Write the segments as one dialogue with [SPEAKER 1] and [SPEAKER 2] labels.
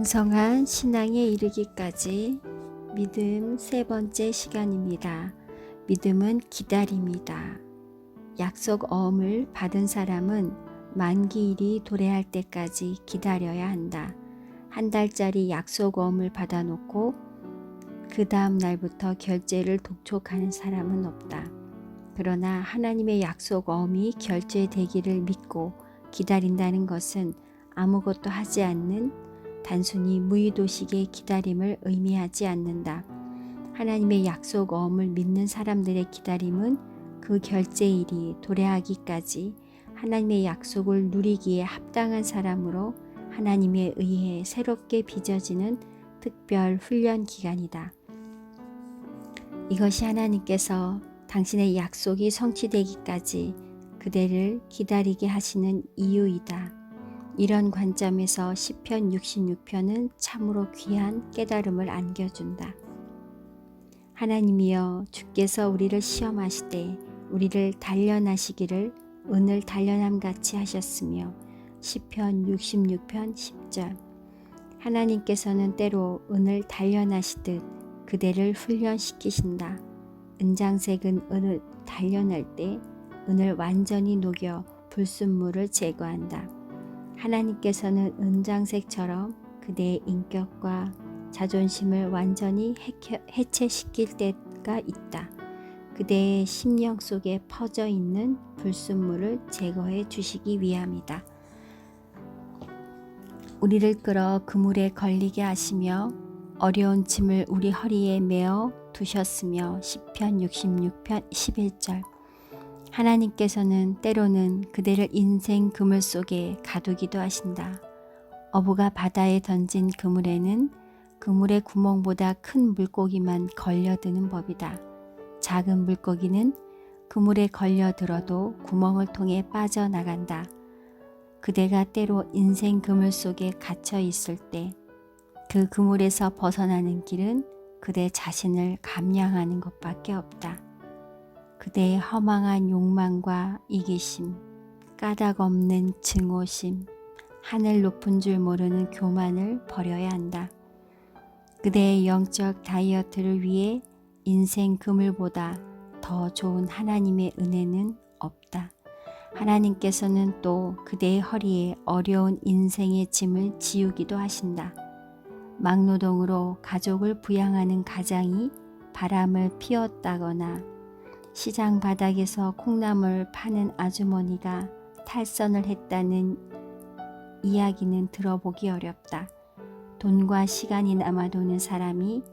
[SPEAKER 1] 왕성한 신앙에 이르기까지 믿음 세 번째 시간입니다. 믿음은 기다림이다. 약속 어음을 받은 사람은 만기일이 도래할 때까지 기다려야 한다. 한 달짜리 약속 어음을 받아놓고 그 다음 날부터 결제를 독촉하는 사람은 없다. 그러나 하나님의 약속 어음이 결제되기를 믿고 기다린다는 것은 아무것도 하지 않는 단순히 무의도식의 기다림을 의미하지 않는다. 하나님의 약속 어음을 믿는 사람들의 기다림은 그 결제일이 도래하기까지 하나님의 약속을 누리기에 합당한 사람으로 하나님에 의해 새롭게 빚어지는 특별 훈련 기간이다. 이것이 하나님께서 당신의 약속이 성취되기까지 그대를 기다리게 하시는 이유이다. 이런 관점에서 시편 66편은 참으로 귀한 깨달음을 안겨준다. 하나님이여, 주께서 우리를 시험하시되 우리를 단련하시기를 은을 단련함같이 하셨으며 시편 66편 10절. 하나님께서는 때로 은을 단련하시듯 그대를 훈련시키신다. 은장색은 은을 단련할 때 은을 완전히 녹여 불순물을 제거한다. 하나님께서는 은장색처럼 그대의 인격과 자존심을 완전히 해체시킬 때가 있다. 그대의 심령 속에 퍼져 있는 불순물을 제거해 주시기 위함이다. 우리를 끌어 그물에 걸리게 하시며 어려운 짐을 우리 허리에 메어 두셨으며 시편 66편 11절. 하나님께서는 때로는 그대를 인생 그물 속에 가두기도 하신다. 어부가 바다에 던진 그물에는 그물의 구멍보다 큰 물고기만 걸려드는 법이다. 작은 물고기는 그물에 걸려들어도 구멍을 통해 빠져나간다. 그대가 때로 인생 그물 속에 갇혀 있을 때 그 그물에서 벗어나는 길은 그대 자신을 감량하는 것밖에 없다. 그대의 허망한 욕망과 이기심, 까닭 없는 증오심, 하늘 높은 줄 모르는 교만을 버려야 한다. 그대의 영적 다이어트를 위해 인생 그물보다 더 좋은 하나님의 은혜는 없다. 하나님께서는 또 그대의 허리에 어려운 인생의 짐을 지우기도 하신다. 막노동으로 가족을 부양하는 가장이 바람을 피웠다거나 시장 바닥에서 콩나물 파는 아주머니가 탈선을 했다는 이야기는 들어보기 어렵다. 돈과 시간이 남아도는 사람이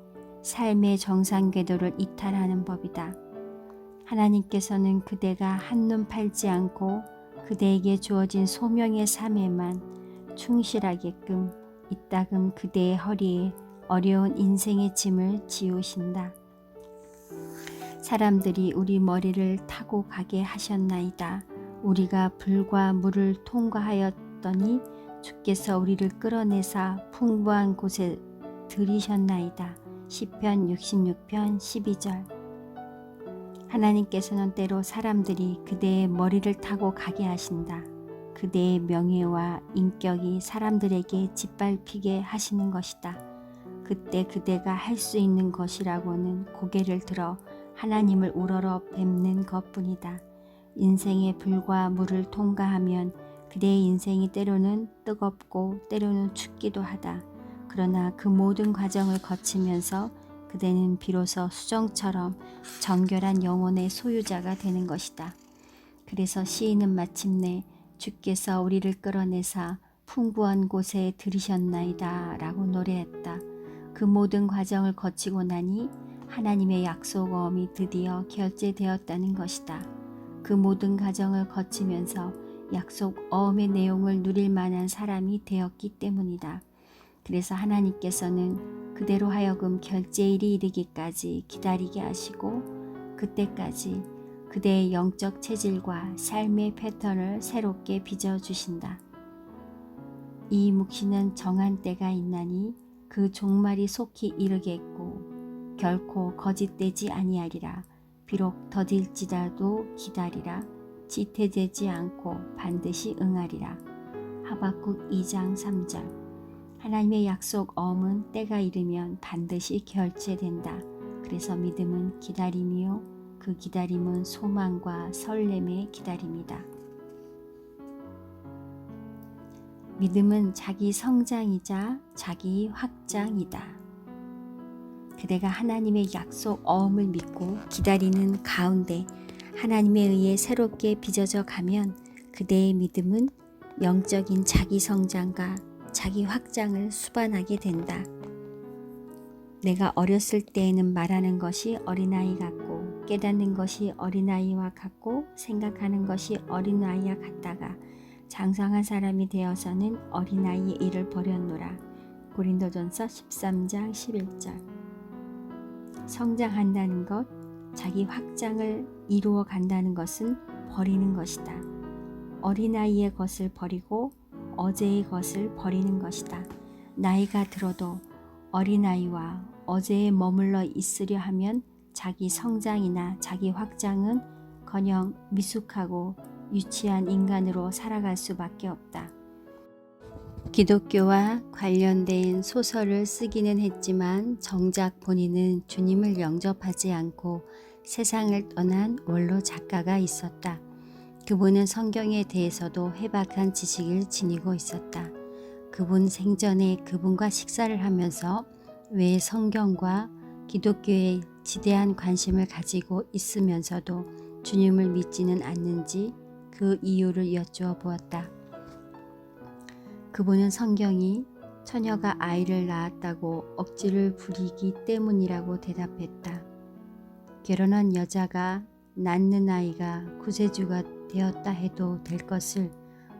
[SPEAKER 1] 삶의 정상 궤도를 이탈하는 법이다. 하나님께서는 그대가 한눈 팔지 않고 그대에게 주어진 소명의 삶에만 충실하게끔 이따금 그대의 허리에 어려운 인생의 짐을 지우신다. 사람들이 우리 머리를 타고 가게 하셨나이다. 우리가 불과 물을 통과하였더니 주께서 우리를 끌어내사 풍부한 곳에 들이셨나이다. 시편 66편 12절. 하나님께서는 때로 사람들이 그대의 머리를 타고 가게 하신다. 그대의 명예와 인격이 사람들에게 짓밟히게 하시는 것이다. 그때 그대가 할 수 있는 것이라고는 고개를 들어 하나님을 우러러 뵙는 것뿐이다. 인생의 불과 물을 통과하면 그대의 인생이 때로는 뜨겁고 때로는 춥기도 하다. 그러나 그 모든 과정을 거치면서 그대는 비로소 수정처럼 정결한 영혼의 소유자가 되는 것이다. 그래서 시인은 마침내 주께서 우리를 끌어내사 풍부한 곳에 들이셨나이다 라고 노래했다. 그 모든 과정을 거치고 나니 하나님의 약속 어음이 드디어 결제되었다는 것이다. 그 모든 과정을 거치면서 약속 어음의 내용을 누릴 만한 사람이 되었기 때문이다. 그래서 하나님께서는 그대로 하여금 결제일이 이르기까지 기다리게 하시고 그때까지 그대의 영적 체질과 삶의 패턴을 새롭게 빚어주신다. 이 묵시는 정한 때가 있나니 그 종말이 속히 이르겠고 결코 거짓되지 아니하리라. 비록 더딜지라도 기다리라. 지태되지 않고 반드시 응하리라. 하박국 2장 3절. 하나님의 약속 어음은 때가 이르면 반드시 결제된다. 그래서 믿음은 기다림이요, 그 기다림은 소망과 설렘의 기다림이다. 믿음은 자기 성장이자 자기 확장이다. 그대가 하나님의 약속 어음을 믿고 기다리는 가운데 하나님에 의해 새롭게 빚어져 가면 그대의 믿음은 영적인 자기 성장과 자기 확장을 수반하게 된다. 내가 어렸을 때에는 말하는 것이 어린아이 같고 깨닫는 것이 어린아이와 같고 생각하는 것이 어린아이와 같다가 장성한 사람이 되어서는 어린아이의 일을 버렸노라. 고린도전서 13장 11절. 성장한다는 것, 자기 확장을 이루어 간다는 것은 버리는 것이다. 어린아이의 것을 버리고 어제의 것을 버리는 것이다. 나이가 들어도 어린아이와 어제에 머물러 있으려 하면 자기 성장이나 자기 확장은 커녕 미숙하고 유치한 인간으로 살아갈 수밖에 없다. 기독교와 관련된 소설을 쓰기는 했지만 정작 본인은 주님을 영접하지 않고 세상을 떠난 원로 작가가 있었다. 그분은 성경에 대해서도 해박한 지식을 지니고 있었다. 그분 생전에 그분과 식사를 하면서 왜 성경과 기독교에 지대한 관심을 가지고 있으면서도 주님을 믿지는 않는지 그 이유를 여쭈어 보았다. 그분은 성경이 처녀가 아이를 낳았다고 억지를 부리기 때문이라고 대답했다. 결혼한 여자가 낳는 아이가 구세주가 되었다 해도 될 것을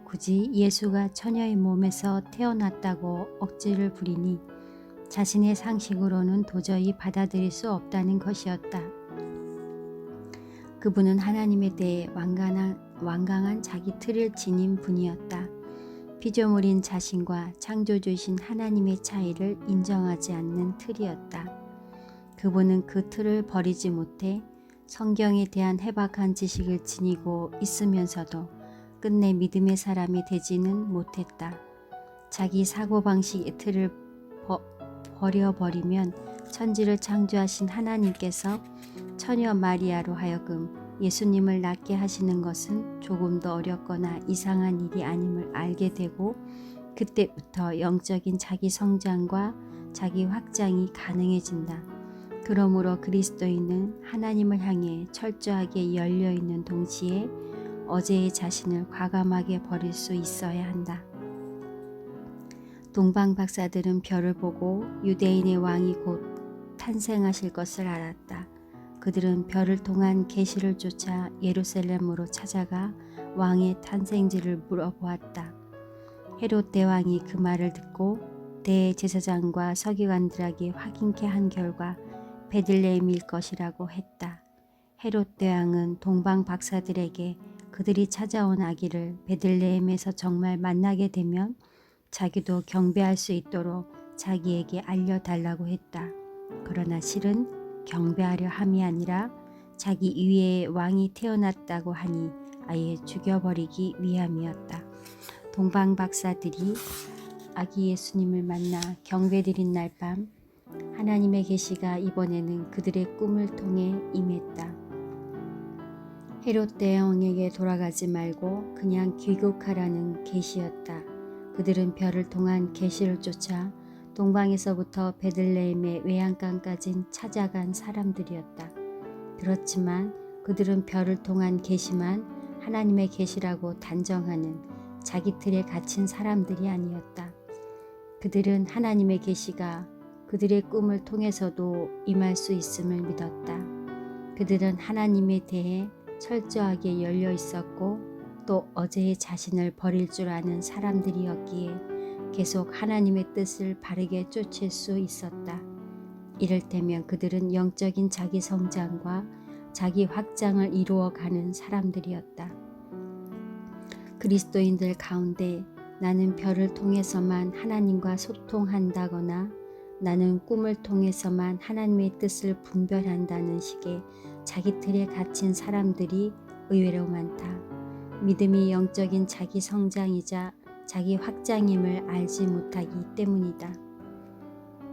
[SPEAKER 1] 굳이 예수가 처녀의 몸에서 태어났다고 억지를 부리니 자신의 상식으로는 도저히 받아들일 수 없다는 것이었다. 그분은 하나님에 대해 완강한 자기 틀을 지닌 분이었다. 피조물인 자신과 창조주이신 하나님의 차이를 인정하지 않는 틀이었다. 그분은 그 틀을 버리지 못해 성경에 대한 해박한 지식을 지니고 있으면서도 끝내 믿음의 사람이 되지는 못했다. 자기 사고방식의 틀을 버려버리면 천지를 창조하신 하나님께서 처녀 마리아로 하여금 예수님을 낳게 하시는 것은 조금 더 어렵거나 이상한 일이 아님을 알게 되고 그때부터 영적인 자기 성장과 자기 확장이 가능해진다. 그러므로 그리스도인은 하나님을 향해 철저하게 열려있는 동시에 어제의 자신을 과감하게 버릴 수 있어야 한다. 동방 박사들은 별을 보고 유대인의 왕이 곧 탄생하실 것을 알았다. 그들은 별을 통한 계시를 쫓아 예루살렘으로 찾아가 왕의 탄생지를 물어보았다. 헤롯 대왕이 그 말을 듣고 대제사장과 서기관들에게 확인케 한 결과 베들레헴일 것이라고 했다. 헤롯 대왕은 동방 박사들에게 그들이 찾아온 아기를 베들레헴에서 정말 만나게 되면 자기도 경배할 수 있도록 자기에게 알려달라고 했다. 그러나 실은 경배하려 함이 아니라 자기 위에 왕이 태어났다고 하니 아예 죽여버리기 위함이었다. 동방 박사들이 아기 예수님을 만나 경배드린 날 밤 하나님의 계시가 이번에는 그들의 꿈을 통해 임했다. 헤롯 대왕에게 돌아가지 말고 그냥 귀국하라는 계시였다. 그들은 별을 통한 계시를 쫓아 동방에서부터 베들레헴의 외양간까지 찾아간 사람들이었다. 그렇지만 그들은 별을 통한 계시만 하나님의 계시라고 단정하는 자기 틀에 갇힌 사람들이 아니었다. 그들은 하나님의 계시가 그들의 꿈을 통해서도 임할 수 있음을 믿었다. 그들은 하나님에 대해 철저하게 열려 있었고 또 어제의 자신을 버릴 줄 아는 사람들이었기에 계속 하나님의 뜻을 바르게 쫓을 수 있었다. 이를테면 그들은 영적인 자기 성장과 자기 확장을 이루어가는 사람들이었다. 그리스도인들 가운데 나는 별을 통해서만 하나님과 소통한다거나 나는 꿈을 통해서만 하나님의 뜻을 분별한다는 식의 자기 틀에 갇힌 사람들이 의외로 많다. 믿음이 영적인 자기 성장이자 자기 확장임을 알지 못하기 때문이다.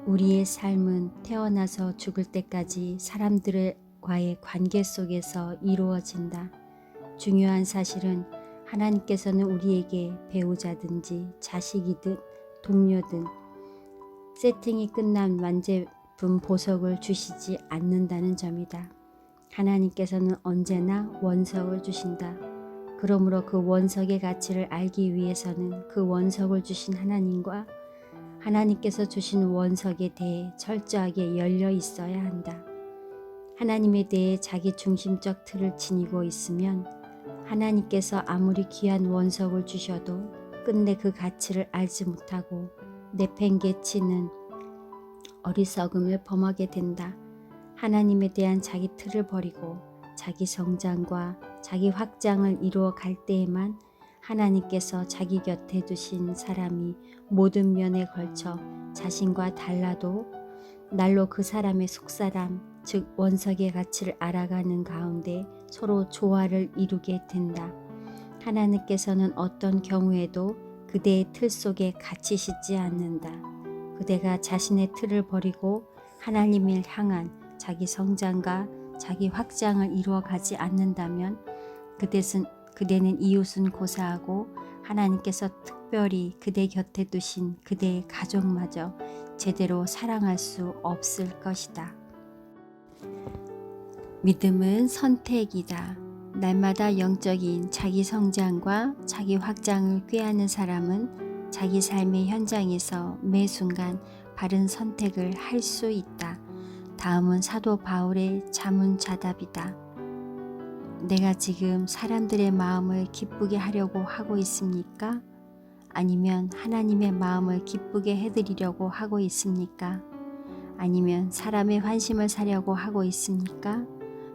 [SPEAKER 1] 우리의 삶은 태어나서 죽을 때까지 사람들과의 관계 속에서 이루어진다. 중요한 사실은 하나님께서는 우리에게 배우자든지 자식이든 동료든 세팅이 끝난 완제품 보석을 주시지 않는다는 점이다. 하나님께서는 언제나 원석을 주신다. 그러므로 그 원석의 가치를 알기 위해서는 그 원석을 주신 하나님과 하나님께서 주신 원석에 대해 철저하게 열려 있어야 한다. 하나님에 대해 자기 중심적 틀을 지니고 있으면 하나님께서 아무리 귀한 원석을 주셔도 끝내 그 가치를 알지 못하고 내팽개치는 어리석음을 범하게 된다. 하나님에 대한 자기 틀을 버리고 자기 성장과 자기 확장을 이루어 갈 때에만 하나님께서 자기 곁에 두신 사람이 모든 면에 걸쳐 자신과 달라도 날로 그 사람의 속사람, 즉 원석의 가치를 알아가는 가운데 서로 조화를 이루게 된다. 하나님께서는 어떤 경우에도 그대의 틀 속에 갇히시지 않는다. 그대가 자신의 틀을 버리고 하나님을 향한 자기 성장과 자기 확장을 이루어 가지 않는다면 그대는 이웃은 고사하고 하나님께서 특별히 그대 곁에 두신 그대의 가족마저 제대로 사랑할 수 없을 것이다. 믿음은 선택이다. 날마다 영적인 자기 성장과 자기 확장을 꾀하는 사람은 자기 삶의 현장에서 매 순간 바른 선택을 할 수 있다. 다음은 사도 바울의 자문자답이다. 내가 지금 사람들의 마음을 기쁘게 하려고 하고 있습니까? 아니면 하나님의 마음을 기쁘게 해드리려고 하고 있습니까? 아니면 사람의 환심을 사려고 하고 있습니까?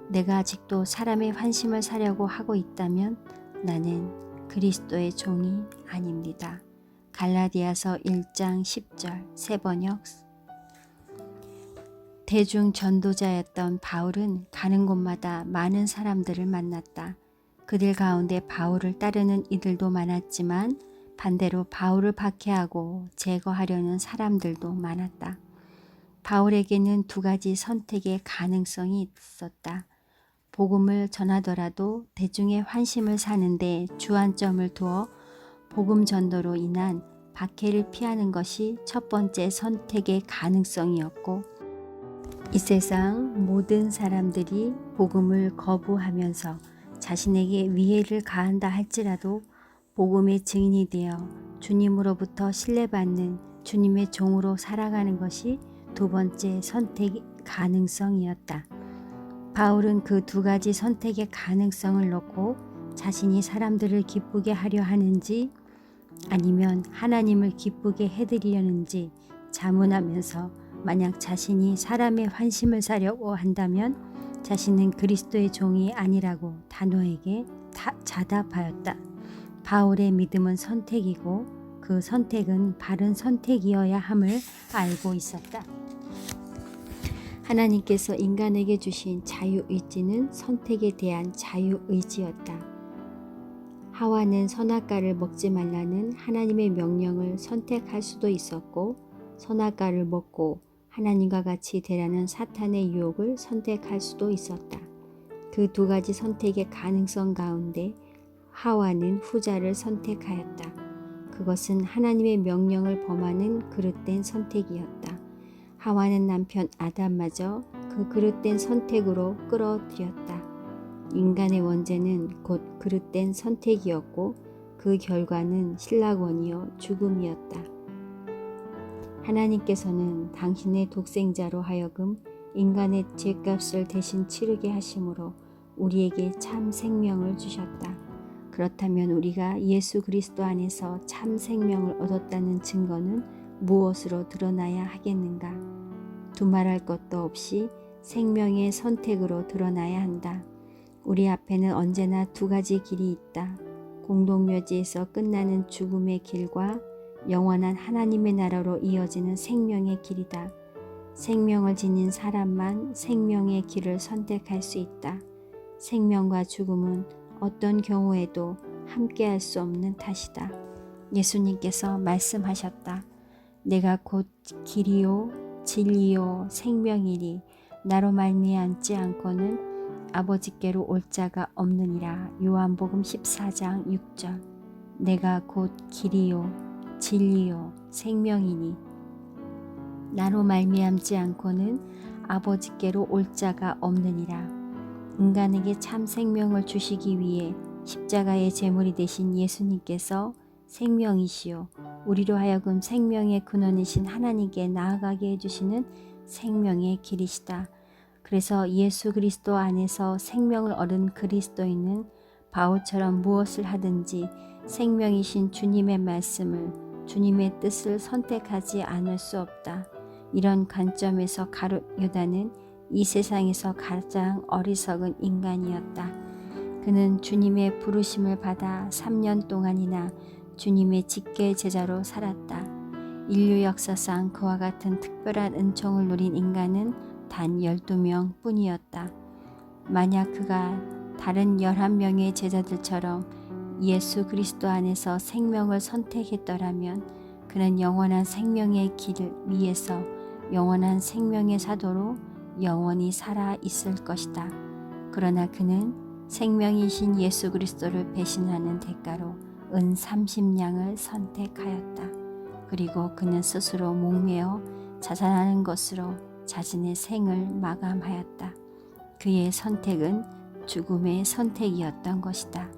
[SPEAKER 1] 내가 아직도 사람의 환심을 사려고 하고 있다면 나는 그리스도의 종이 아닙니다. 갈라디아서 1장 10절 새번역. 대중 전도자였던 바울은 가는 곳마다 많은 사람들을 만났다. 그들 가운데 바울을 따르는 이들도 많았지만 반대로 바울을 박해하고 제거하려는 사람들도 많았다. 바울에게는 두 가지 선택의 가능성이 있었다. 복음을 전하더라도 대중의 환심을 사는데 주안점을 두어 복음 전도로 인한 박해를 피하는 것이 첫 번째 선택의 가능성이었고, 이 세상 모든 사람들이 복음을 거부하면서 자신에게 위해를 가한다 할지라도 복음의 증인이 되어 주님으로부터 신뢰받는 주님의 종으로 살아가는 것이 두 번째 선택의 가능성이었다. 바울은 그 두 가지 선택의 가능성을 놓고 자신이 사람들을 기쁘게 하려 하는지 아니면 하나님을 기쁘게 해드리려는지 자문하면서 만약 자신이 사람의 환심을 사려고 한다면 자신은 그리스도의 종이 아니라고 단호하게 자답하였다. 바울의 믿음은 선택이고 그 선택은 바른 선택이어야 함을 알고 있었다. 하나님께서 인간에게 주신 자유의지는 선택에 대한 자유의지였다. 하와는 선악과를 먹지 말라는 하나님의 명령을 선택할 수도 있었고, 선악과를 먹고 하나님과 같이 되라는 사탄의 유혹을 선택할 수도 있었다. 그 두 가지 선택의 가능성 가운데 하와는 후자를 선택하였다. 그것은 하나님의 명령을 범하는 그릇된 선택이었다. 하와는 남편 아담마저 그 그릇된 선택으로 끌어들였다. 인간의 원죄는 곧 그릇된 선택이었고 그 결과는 신락원이요 죽음이었다. 하나님께서는 당신의 독생자로 하여금 인간의 죄값을 대신 치르게 하심으로 우리에게 참 생명을 주셨다. 그렇다면 우리가 예수 그리스도 안에서 참 생명을 얻었다는 증거는 무엇으로 드러나야 하겠는가? 두말할 것도 없이 생명의 선택으로 드러나야 한다. 우리 앞에는 언제나 두 가지 길이 있다. 공동묘지에서 끝나는 죽음의 길과 영원한 하나님의 나라로 이어지는 생명의 길이다. 생명을 지닌 사람만 생명의 길을 선택할 수 있다. 생명과 죽음은 어떤 경우에도 함께할 수 없는 탓이다. 예수님께서 말씀하셨다. 내가 곧 길이요 진리요 생명이니 나로 말미암지 않고는 아버지께로 올 자가 없느니라. 요한복음 14장 6절. 내가 곧 길이요 진리요 생명이니 나로 말미암지 않고는 아버지께로 올 자가 없느니라. 인간에게 참 생명을 주시기 위해 십자가의 제물이 되신 예수님께서 생명이시요 우리로 하여금 생명의 근원이신 하나님께 나아가게 해주시는 생명의 길이시다. 그래서 예수 그리스도 안에서 생명을 얻은 그리스도인은 바울처럼 무엇을 하든지 생명이신 주님의 말씀을, 주님의 뜻을 선택하지 않을 수 없다. 이런 관점에서 가룟 유다는 이 세상에서 가장 어리석은 인간이었다. 그는 주님의 부르심을 받아 3년 동안이나 주님의 직계 제자로 살았다. 인류 역사상 그와 같은 특별한 은총을 누린 인간은 단 12명 뿐이었다. 만약 그가 다른 11명의 제자들처럼 예수 그리스도 안에서 생명을 선택했더라면 그는 영원한 생명의 길 위에서 영원한 생명의 사도로 영원히 살아 있을 것이다. 그러나 그는 생명이신 예수 그리스도를 배신하는 대가로 은 30냥을 선택하였다. 그리고 그는 스스로 목매어 자살하는 것으로 자신의 생을 마감하였다. 그의 선택은 죽음의 선택이었던 것이다.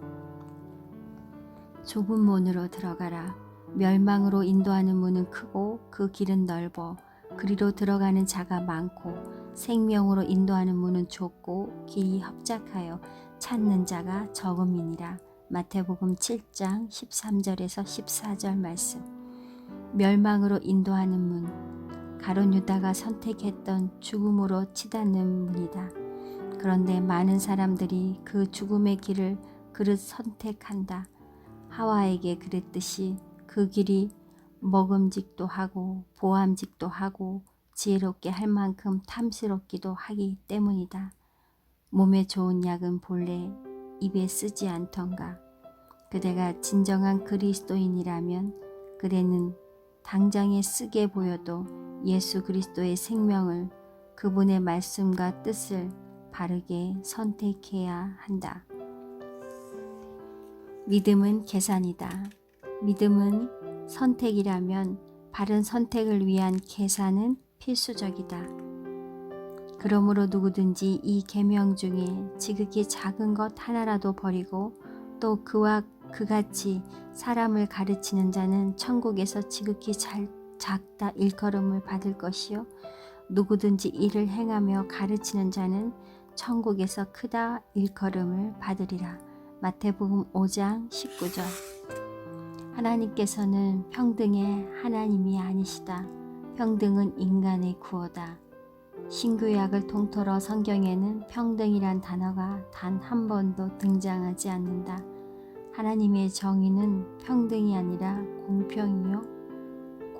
[SPEAKER 1] 좁은 문으로 들어가라. 멸망으로 인도하는 문은 크고 그 길은 넓어 그리로 들어가는 자가 많고 생명으로 인도하는 문은 좁고 길이 협착하여 찾는 자가 적음이니라. 마태복음 7장 13절에서 14절 말씀. 멸망으로 인도하는 문, 가룟 유다가 선택했던 죽음으로 치닫는 문이다. 그런데 많은 사람들이 그 죽음의 길을 그릇 선택한다. 하와에게 그랬듯이 그 길이 먹음직도 하고 보암직도 하고 지혜롭게 할 만큼 탐스럽기도 하기 때문이다. 몸에 좋은 약은 본래 입에 쓰지 않던가. 그대가 진정한 그리스도인이라면 그대는 당장에 쓰게 보여도 예수 그리스도의 생명을, 그분의 말씀과 뜻을 바르게 선택해야 한다. 믿음은 계산이다. 믿음은 선택이라면 바른 선택을 위한 계산은 필수적이다. 그러므로 누구든지 이 계명 중에 지극히 작은 것 하나라도 버리고 또 그와 그같이 사람을 가르치는 자는 천국에서 지극히 작다 일컬음을 받을 것이요 누구든지 이를 행하며 가르치는 자는 천국에서 크다 일컬음을 받으리라. 마태복음 5장 19절. 하나님께서는 평등의 하나님이 아니시다. 평등은 인간의 구호다. 신구약을 통틀어 성경에는 평등이란 단어가 단 한 번도 등장하지 않는다. 하나님의 정의는 평등이 아니라 공평이요.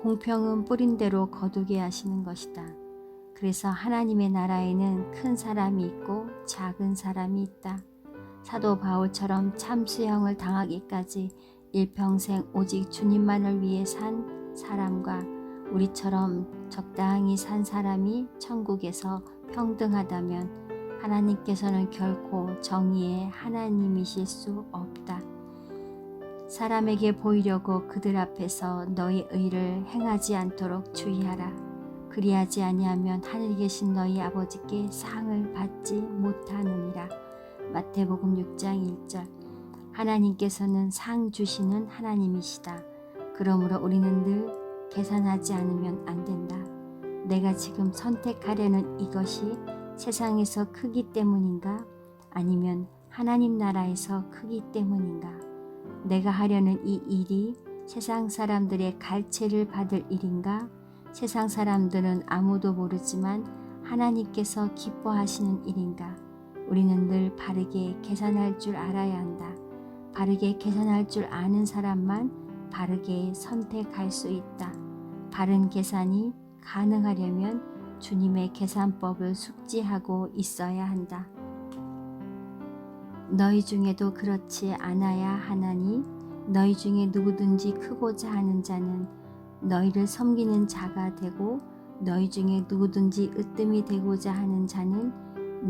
[SPEAKER 1] 공평은 뿌린 대로 거두게 하시는 것이다. 그래서 하나님의 나라에는 큰 사람이 있고 작은 사람이 있다. 사도 바울처럼 참수형을 당하기까지 일평생 오직 주님만을 위해 산 사람과 우리처럼 적당히 산 사람이 천국에서 평등하다면 하나님께서는 결코 정의의 하나님이실 수 없다. 사람에게 보이려고 그들 앞에서 너희 의를 행하지 않도록 주의하라. 그리하지 아니하면 하늘에 계신 너희 아버지께 상을 받지 못하느니라. 마태복음 6장 1절. 하나님께서는 상 주시는 하나님이시다. 그러므로 우리는 늘 계산하지 않으면 안 된다. 내가 지금 선택하려는 이것이 세상에서 크기 때문인가? 아니면 하나님 나라에서 크기 때문인가? 내가 하려는 이 일이 세상 사람들의 갈채를 받을 일인가? 세상 사람들은 아무도 모르지만 하나님께서 기뻐하시는 일인가? 우리는 늘 바르게 계산할 줄 알아야 한다. 바르게 계산할 줄 아는 사람만 바르게 선택할 수 있다. 바른 계산이 가능하려면 주님의 계산법을 숙지하고 있어야 한다. 너희 중에도 그렇지 않아야 하나니 너희 중에 누구든지 크고자 하는 자는 너희를 섬기는 자가 되고 너희 중에 누구든지 으뜸이 되고자 하는 자는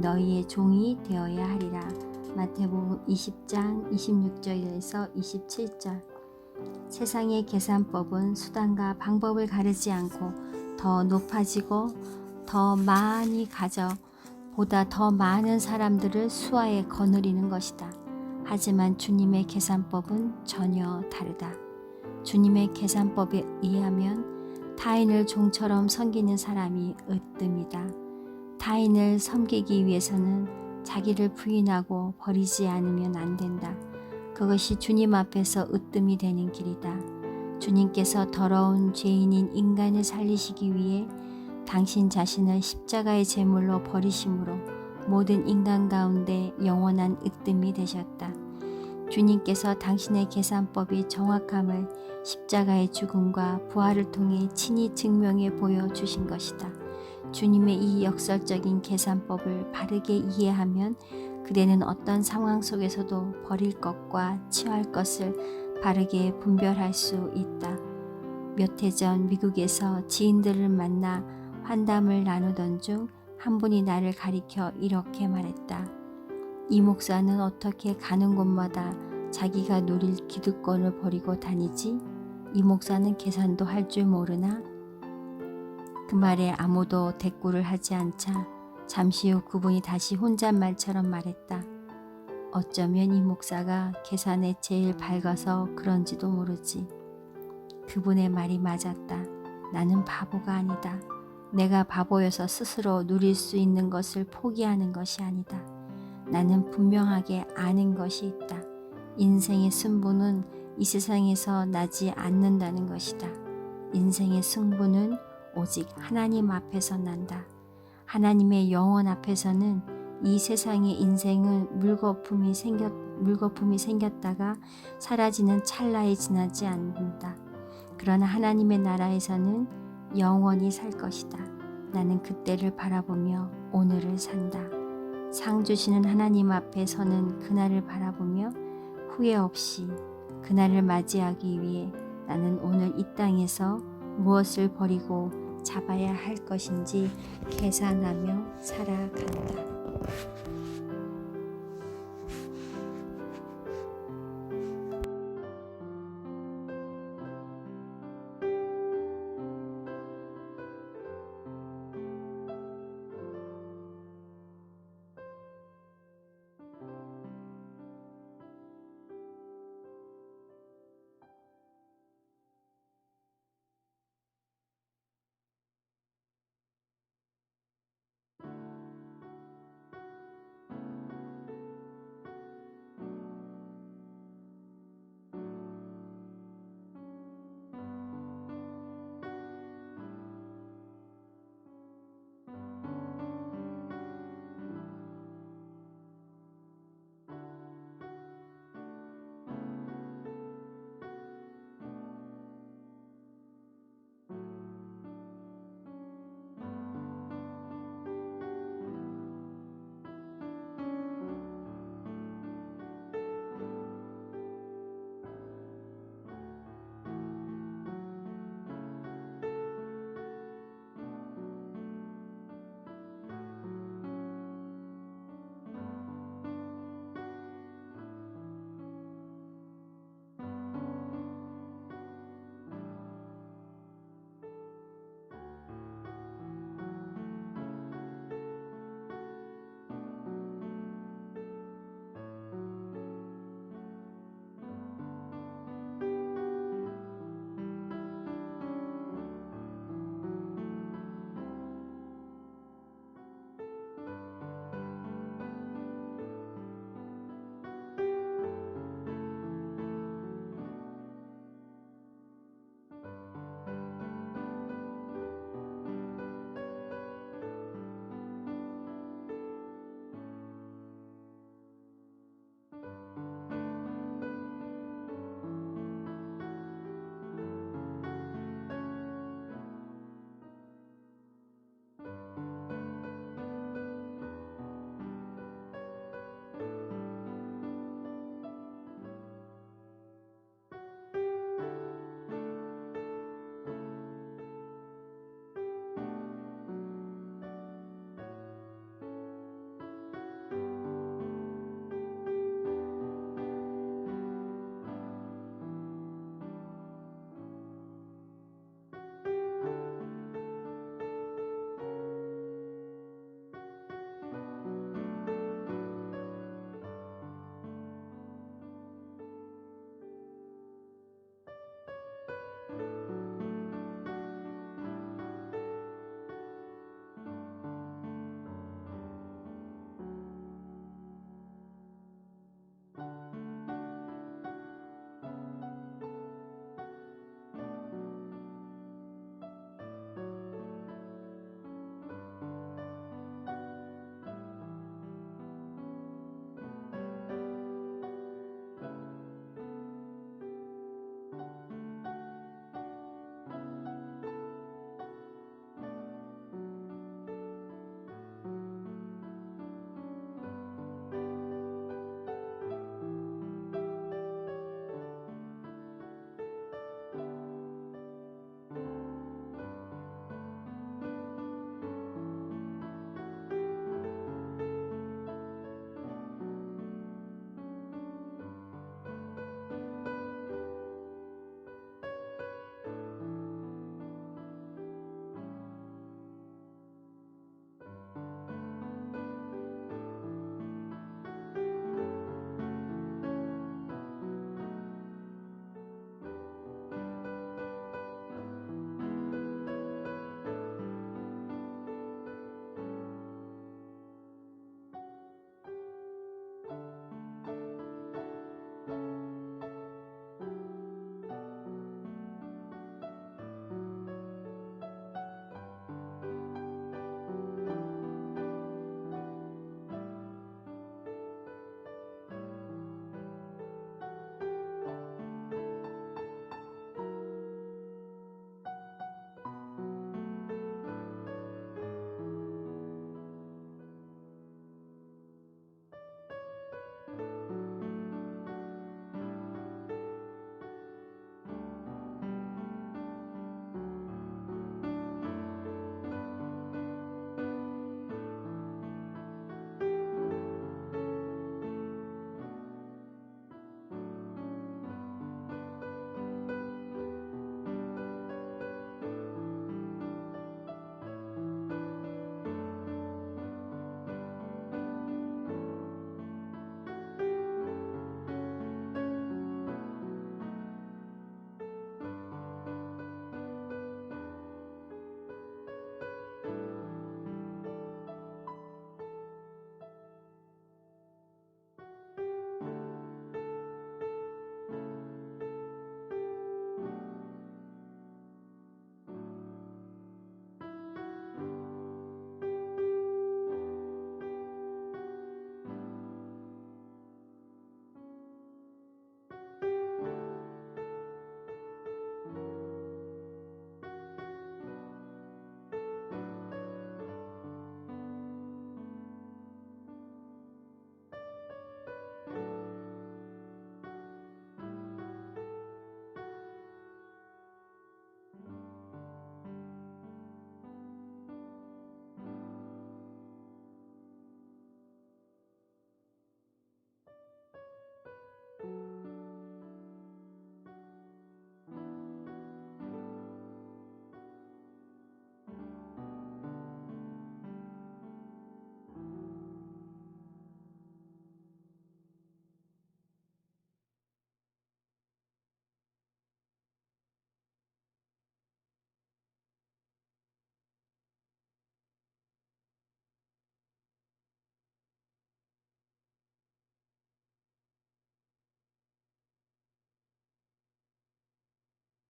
[SPEAKER 1] 너희의 종이 되어야 하리라. 마태복음 20장 26절에서 27절. 세상의 계산법은 수단과 방법을 가르지 않고 더 높아지고 더 많이 가져 보다 더 많은 사람들을 수하에 거느리는 것이다. 하지만 주님의 계산법은 전혀 다르다. 주님의 계산법에 의하면 타인을 종처럼 섬기는 사람이 으뜸이다. 타인을 섬기기 위해서는 자기를 부인하고 버리지 않으면 안 된다. 그것이 주님 앞에서 으뜸이 되는 길이다. 주님께서 더러운 죄인인 인간을 살리시기 위해 당신 자신을 십자가의 제물로 버리심으로 모든 인간 가운데 영원한 으뜸이 되셨다. 주님께서 당신의 계산법이 정확함을 십자가의 죽음과 부활을 통해 친히 증명해 보여주신 것이다. 주님의 이 역설적인 계산법을 바르게 이해하면 그대는 어떤 상황 속에서도 버릴 것과 취할 것을 바르게 분별할 수 있다. 몇 해 전 미국에서 지인들을 만나 환담을 나누던 중 한 분이 나를 가리켜 이렇게 말했다. 이 목사는 어떻게 가는 곳마다 자기가 누릴 기득권을 버리고 다니지? 이 목사는 계산도 할 줄 모르나? 그 말에 아무도 대꾸를 하지 않자 잠시 후 그분이 다시 혼잣말처럼 말했다. 어쩌면 이 목사가 계산에 제일 밝아서 그런지도 모르지. 그분의 말이 맞았다. 나는 바보가 아니다. 내가 바보여서 스스로 누릴 수 있는 것을 포기하는 것이 아니다. 나는 분명하게 아는 것이 있다. 인생의 승부는 이 세상에서 나지 않는다는 것이다. 인생의 승부는 오직 하나님 앞에서 난다. 하나님의 영원 앞에서는 이 세상의 인생은 물거품이 생겼다가 사라지는 찰나에 지나지 않는다. 그러나 하나님의 나라에서는 영원히 살 것이다. 나는 그때를 바라보며 오늘을 산다. 상 주시는 하나님 앞에 서는 그날을 바라보며 후회 없이 그날을 맞이하기 위해 나는 오늘 이 땅에서 무엇을 버리고 잡아야 할 것인지 계산하며 살아간다.